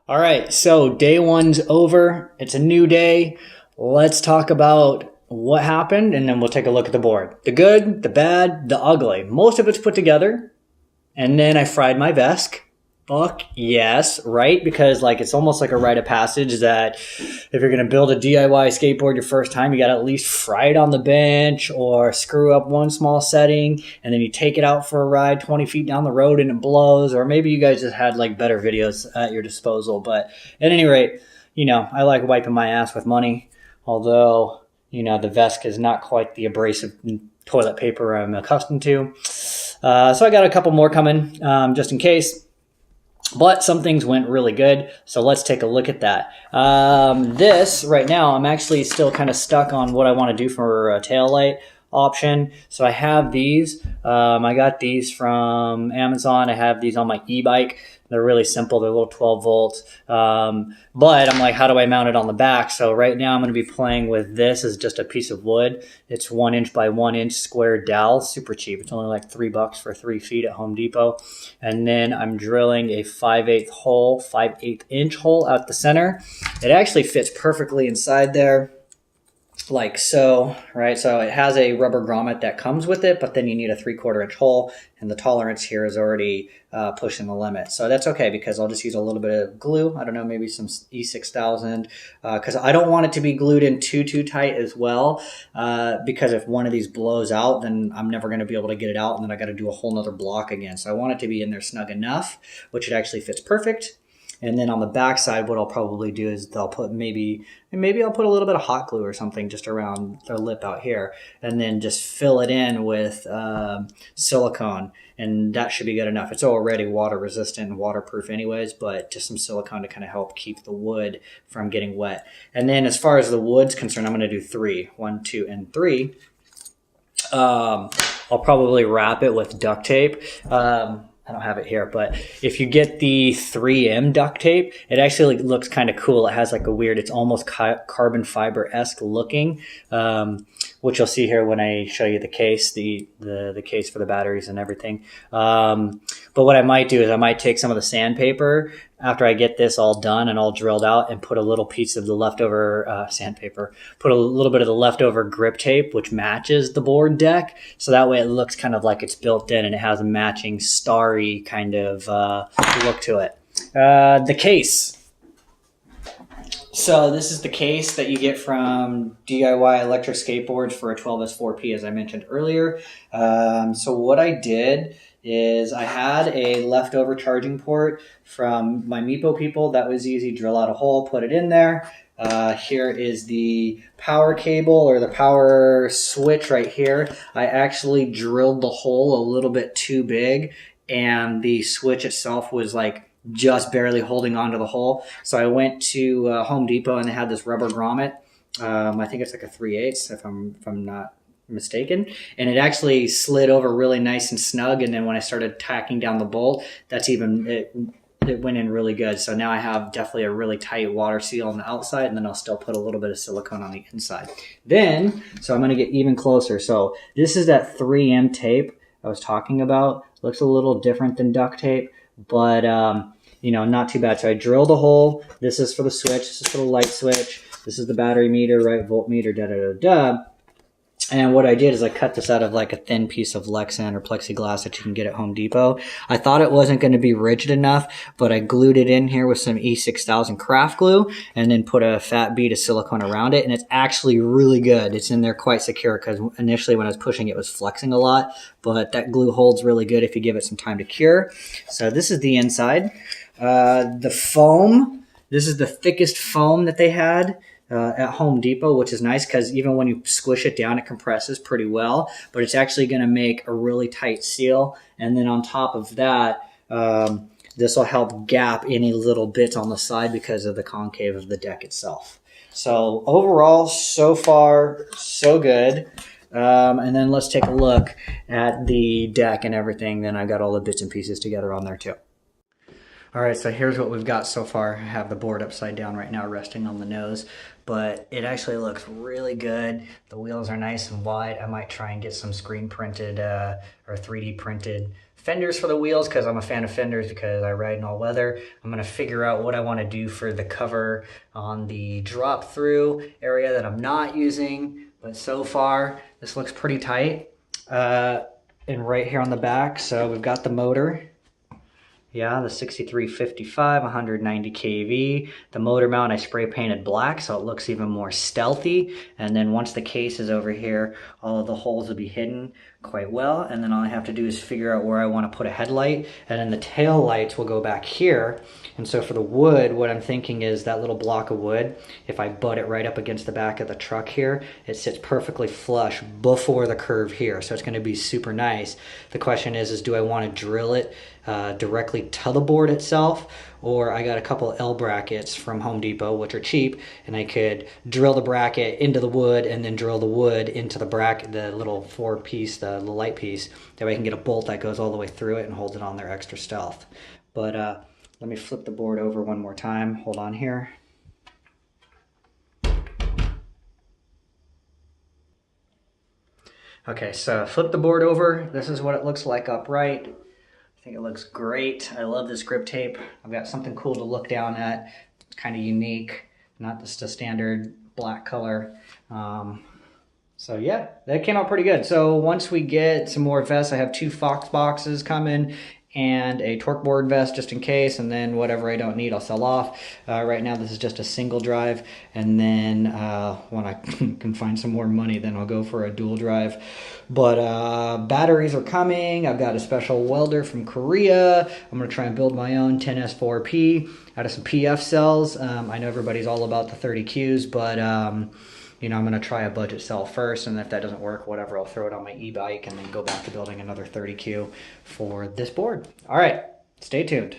All right, so day one's over. It's a new day. Let's talk about what happened, and then we'll take a look at the board. The good, the bad, the ugly. Most of it's put together, and then I fried my Vesk. Fuck yes, right? Because it's almost like a rite of passage that if you're going to build a DIY skateboard your first time, you got to at least fry it on the bench or screw up one small setting, and then you take it out for a ride 20 feet down the road and it blows. Or maybe you guys just had better videos at your disposal. But at any rate, I like wiping my ass with money, although the Vesk is not quite the abrasive toilet paper I'm accustomed to. So I got a couple more coming just in case. But some things went really good, so let's take a look at that. This, right now, I'm actually still kind of stuck on what I want to do for a taillight option. So I have these. I got these from Amazon. I have these on my e-bike. They're really simple. They're little 12 volts. But I'm like, how do I mount it on the back? So right now I'm going to be playing with this as just a piece of wood. It's 1 inch by 1 inch square dowel. Super cheap. It's only like $3 for 3 feet at Home Depot. And then I'm drilling a 5/8 inch hole out the center. It actually fits perfectly inside there, like so, right? So it has a rubber grommet that comes with it, but then you need a 3/4 inch hole, and the tolerance here is already pushing the limit. So that's okay, because I'll just use a little bit of glue. I don't know, maybe some E6000, because I don't want it to be glued in too tight as well, because if one of these blows out, then I'm never going to be able to get it out, and then I got to do a whole nother block again. So I want it to be in there snug enough, which it actually fits perfect. And then on the back side, what I'll probably do is I'll put maybe I'll put a little bit of hot glue or something just around the lip out here, and then just fill it in with silicone, and that should be good enough. It's already water resistant and waterproof anyways, but just some silicone to kind of help keep the wood from getting wet. And then as far as the wood's concerned, I'm going to do 3. 1, 2, and 3. I'll probably wrap it with duct tape. I don't have it here, but if you get the 3M duct tape, it actually looks kind of cool. It has a weird, it's almost carbon fiber-esque looking, which you'll see here when I show you the case, the case for the batteries and everything. But what I might do is I might take some of the sandpaper after I get this all done and all drilled out, and put a little piece of the leftover sandpaper, put a little bit of the leftover grip tape, which matches the board deck. So that way it looks kind of like it's built in, and it has a matching starry kind of look to it. The case. So this is the case that you get from DIY Electric Skateboards for a 12S4P, as I mentioned earlier. So what I did is I had a leftover charging port from my Meepo people. That was easy. Drill out a hole, put it in there. Here is the power cable, or the power switch right here. I actually drilled the hole a little bit too big, and the switch itself was just barely holding onto the hole. So I went to Home Depot, and they had this rubber grommet. I think it's like a 3/8 if I'm not mistaken, and it actually slid over really nice and snug. And then when I started tacking down the bolt, it went in really good. So now I have definitely a really tight water seal on the outside, and then I'll still put a little bit of silicone on the inside. So I'm going to get even closer. So this is that 3M tape I was talking about. Looks a little different than duct tape, but not too bad. So I drilled a hole. This is for the switch. This is for the light switch. This is the battery meter, right? Voltmeter, da-da-da-da. And what I did is I cut this out of a thin piece of Lexan or plexiglass that you can get at Home Depot. I thought it wasn't going to be rigid enough, but I glued it in here with some E6000 craft glue, and then put a fat bead of silicone around it. And it's actually really good. It's in there quite secure, because initially when I was pushing it was flexing a lot, but that glue holds really good if you give it some time to cure. So this is the inside. The foam, this is the thickest foam that they had at Home Depot, which is nice, because even when you squish it down, it compresses pretty well, but it's actually going to make a really tight seal. And then on top of that, this will help gap any little bits on the side because of the concave of the deck itself. So overall, so far, so good. And then let's take a look at the deck and everything. Then I got all the bits and pieces together on there too. All right, so here's what we've got so far. I have the board upside down right now, resting on the nose, but it actually looks really good. The wheels are nice and wide. I might try and get some screen printed or 3D printed fenders for the wheels because I'm a fan of fenders because I ride in all weather. I'm going to figure out what I want to do for the cover on the drop through area that I'm not using. But so far, this looks pretty tight. And right here on the back, so we've got the motor. Yeah, the 6355, 190 kV. The motor mount I spray painted black so it looks even more stealthy. And then once the case is over here, all of the holes will be hidden quite well. And then all I have to do is figure out where I want to put a headlight. And then the tail lights will go back here. And so for the wood, what I'm thinking is that little block of wood, if I butt it right up against the back of the truck here, it sits perfectly flush before the curve here. So it's going to be super nice. The question is do I want to drill it directly to the board itself, or I got a couple L brackets from Home Depot, which are cheap, and I could drill the bracket into the wood and then drill the wood into the bracket, the little 4-piece, the light piece. That way I can get a bolt that goes all the way through it and holds it on there extra stealth. But let me flip the board over one more time. Hold on here. Okay, so flip the board over. This is what it looks like upright. I think it looks great. I love this grip tape. I've got something cool to look down at. It's kind of unique, not just a standard black color. So yeah, that came out pretty good. So once we get some more vests, I have 2 Fox boxes coming and a torque board vest just in case, and then whatever I don't need I'll sell off. Right now this is just a single drive, and then when I can find some more money then I'll go for a dual drive. But batteries are coming. I've got a special welder from Korea. I'm gonna try and build my own 10S4P out of some PF cells. I know everybody's all about the 30Qs, but you know, I'm going to try a budget cell first, and if that doesn't work, whatever, I'll throw it on my e-bike and then go back to building another 30Q for this board. All right, stay tuned.